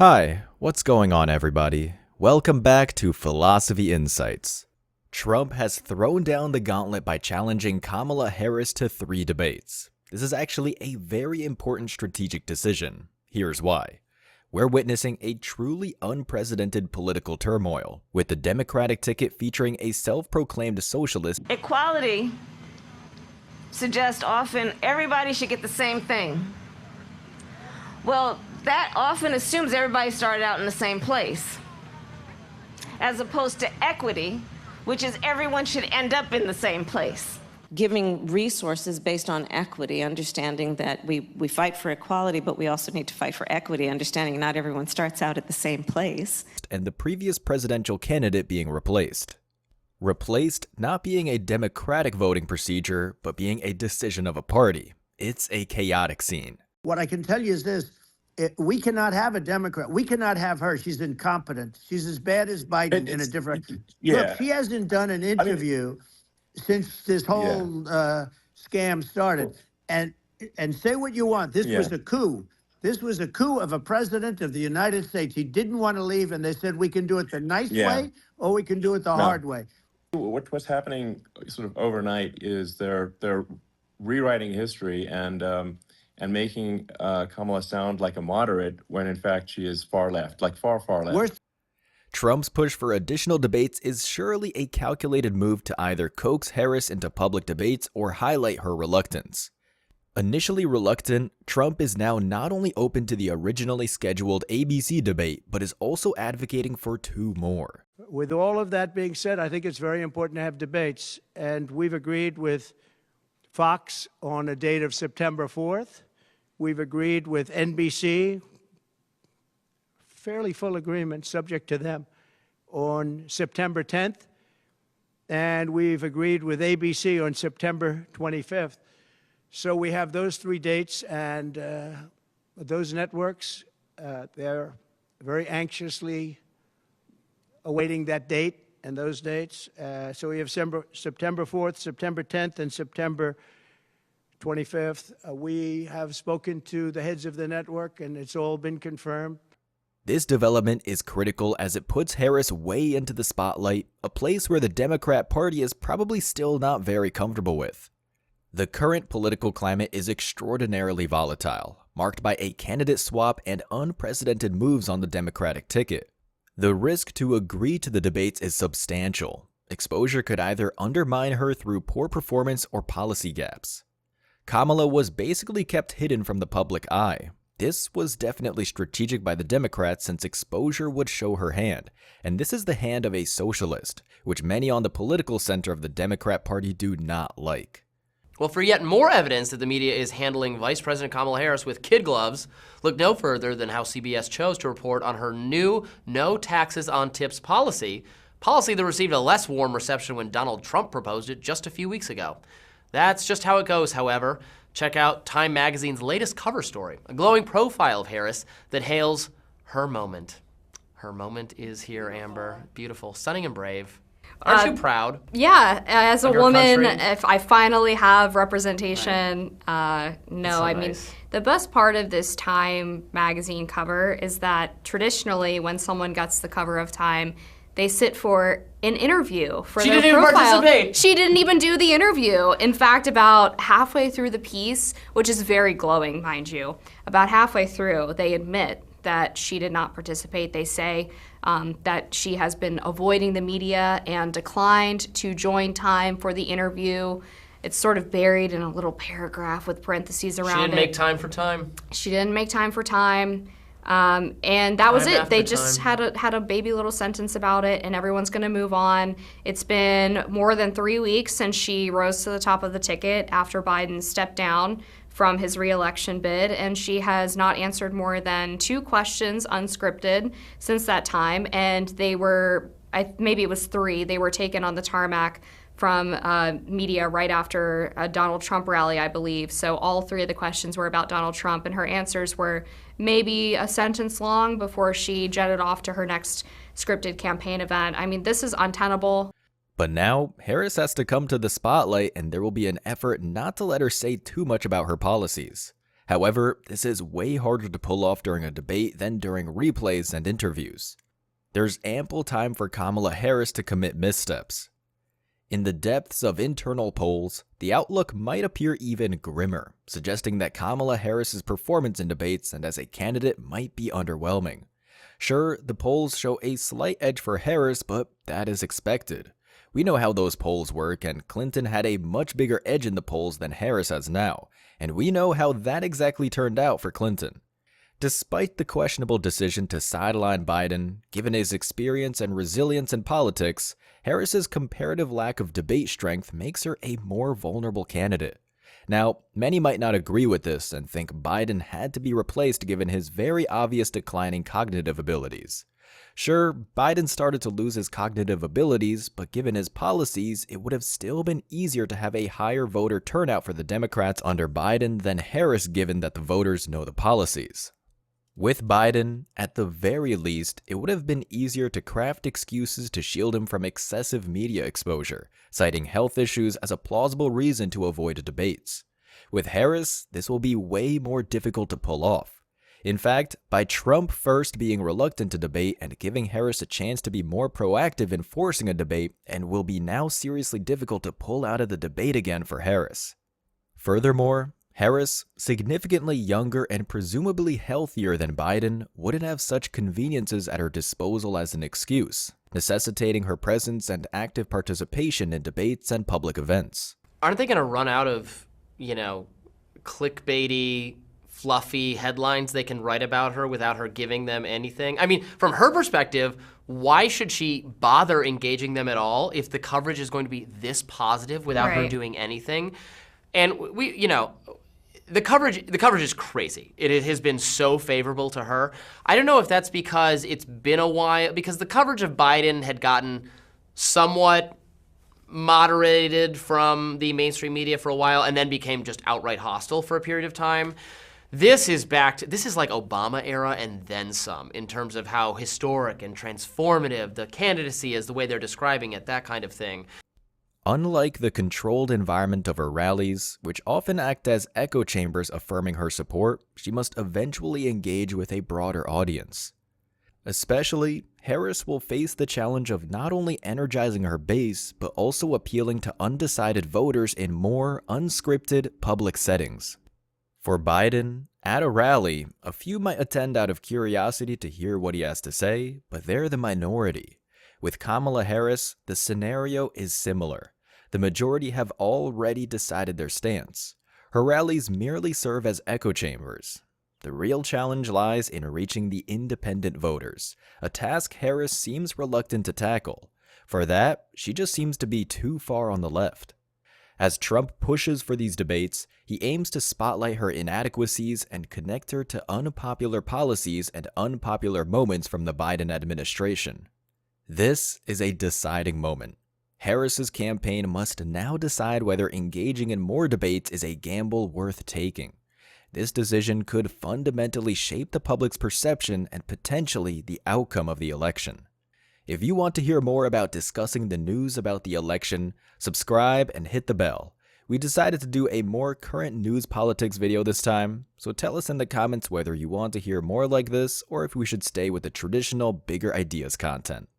Hi, what's going on, everybody? Welcome back to Philosophy Insights. Trump has thrown down the gauntlet by challenging Kamala Harris to 3 debates. This is actually a very important strategic decision. Here's why. We're witnessing a truly unprecedented political turmoil, with the Democratic ticket featuring a self-proclaimed socialist. Equality suggests often everybody should get the same thing. Well, that often assumes everybody started out in the same place, as opposed to equity, which is everyone should end up in the same place. Giving resources based on equity, understanding that we fight for equality, but we also need to fight for equity, understanding not everyone starts out at the same place. And the previous presidential candidate being replaced. Replaced not being a democratic voting procedure, but being a decision of a party. It's a chaotic scene. What I can tell you is this. We cannot have a Democrat. We cannot have her. She's incompetent. She's as bad as Biden in a different... Yeah. Look, she hasn't done an interview since this whole scam started. And say what you want. This was a coup. This was a coup of a president of the United States. He didn't want to leave, and they said, we can do it the nice way, or we can do it the hard way. What's happening sort of overnight is they're rewriting history and making Kamala sound like a moderate when in fact she is far left, like far left. Trump's push for additional debates is surely a calculated move to either coax Harris into public debates or highlight her reluctance. Initially reluctant, Trump is now not only open to the originally scheduled ABC debate, but is also advocating for 2 more. With all of that being said, I think it's very important to have debates, and we've agreed with Fox on a date of September 4th. We've agreed with NBC, fairly full agreement, subject to them, on September 10th. And we've agreed with ABC on September 25th. So we have those 3 dates, and those networks, they're very anxiously awaiting that date and those dates. So we have September 4th, September 10th, and September 25th. We have spoken to the heads of the network, and it's all been confirmed. This development is critical as it puts Harris way into the spotlight, a place where the Democrat Party is probably still not very comfortable with. The current political climate is extraordinarily volatile, marked by a candidate swap and unprecedented moves on the Democratic ticket. The risk to agree to the debates is substantial. Exposure could either undermine her through poor performance or policy gaps. Kamala was basically kept hidden from the public eye. This was definitely strategic by the Democrats since exposure would show her hand, and this is the hand of a socialist, which many on the political center of the Democrat Party do not like. Well, for yet more evidence that the media is handling Vice President Kamala Harris with kid gloves, look no further than how CBS chose to report on her new no taxes on tips policy that received a less warm reception when Donald Trump proposed it just a few weeks ago. That's just how it goes, however. Check out Time Magazine's latest cover story, a glowing profile of Harris that hails her moment. Her moment is here, Amber. Beautiful, stunning, and brave. Aren't you proud? Yeah, as a woman, country? if I finally have representation, no, so I mean, nice. the best part of this Time magazine cover is that traditionally when someone gets the cover of Time, they sit for an interview for their profile. She didn't even participate. She didn't even do the interview. In fact, about halfway through the piece, which is very glowing, mind you, about halfway through, they admit that she did not participate. They say that she has been avoiding the media and declined to join Time for the interview. It's sort of buried in a little paragraph with parentheses around it. She didn't make time for Time. She didn't make time for Time. And that was it. They just time. had a baby little sentence about it, and everyone's going to move on. It's been more than 3 weeks since she rose to the top of the ticket after Biden stepped down from his re-election bid, and she has not answered more than 2 questions unscripted since that time, and they were, maybe it was 3, they were taken on the tarmac from media right after a Donald Trump rally, I believe. So all 3 of the questions were about Donald Trump, and her answers were maybe a sentence long before she jetted off to her next scripted campaign event. I mean, this is untenable. But now, Harris has to come to the spotlight, and there will be an effort not to let her say too much about her policies. However, this is way harder to pull off during a debate than during replays and interviews. There's ample time for Kamala Harris to commit missteps. In the depths of internal polls, the outlook might appear even grimmer, suggesting that Kamala Harris's performance in debates and as a candidate might be underwhelming. Sure, the polls show a slight edge for Harris, but that is expected. We know how those polls work, and Clinton had a much bigger edge in the polls than Harris has now, and we know how that exactly turned out for Clinton. Despite the questionable decision to sideline Biden, given his experience and resilience in politics, Harris's comparative lack of debate strength makes her a more vulnerable candidate. Now, many might not agree with this and think Biden had to be replaced given his very obvious declining cognitive abilities. Sure, Biden started to lose his cognitive abilities, but given his policies, it would have still been easier to have a higher voter turnout for the Democrats under Biden than Harris given that the voters know the policies. With Biden, at the very least, it would have been easier to craft excuses to shield him from excessive media exposure, citing health issues as a plausible reason to avoid debates. With Harris, this will be way more difficult to pull off. In fact, by Trump first being reluctant to debate and giving Harris a chance to be more proactive in forcing a debate, and will be now seriously difficult to pull out of the debate again for Harris. Furthermore, Harris, significantly younger and presumably healthier than Biden, wouldn't have such conveniences at her disposal as an excuse, necessitating her presence and active participation in debates and public events. Aren't they going to run out of, clickbaity, fluffy headlines they can write about her without her giving them anything? I mean, from her perspective, why should she bother engaging them at all if the coverage is going to be this positive without her doing anything? And the coverage is crazy. It has been so favorable to her. I don't know if that's because it's been a while, because the coverage of Biden had gotten somewhat moderated from the mainstream media for a while and then became just outright hostile for a period of time. This is like Obama era and then some in terms of how historic and transformative the candidacy is, the way they're describing it, that kind of thing. Unlike the controlled environment of her rallies, which often act as echo chambers affirming her support, she must eventually engage with a broader audience. Especially, Harris will face the challenge of not only energizing her base, but also appealing to undecided voters in more unscripted public settings. For Biden, at a rally, a few might attend out of curiosity to hear what he has to say, but they're the minority. With Kamala Harris, the scenario is similar. The majority have already decided their stance. Her rallies merely serve as echo chambers. The real challenge lies in reaching the independent voters, a task Harris seems reluctant to tackle. For that, she just seems to be too far on the left. As Trump pushes for these debates, he aims to spotlight her inadequacies and connect her to unpopular policies and unpopular moments from the Biden administration. This is a deciding moment. Harris's campaign must now decide whether engaging in more debates is a gamble worth taking. This decision could fundamentally shape the public's perception and potentially the outcome of the election. If you want to hear more about discussing the news about the election, subscribe and hit the bell. We decided to do a more current news politics video this time, so tell us in the comments whether you want to hear more like this or if we should stay with the traditional bigger ideas content.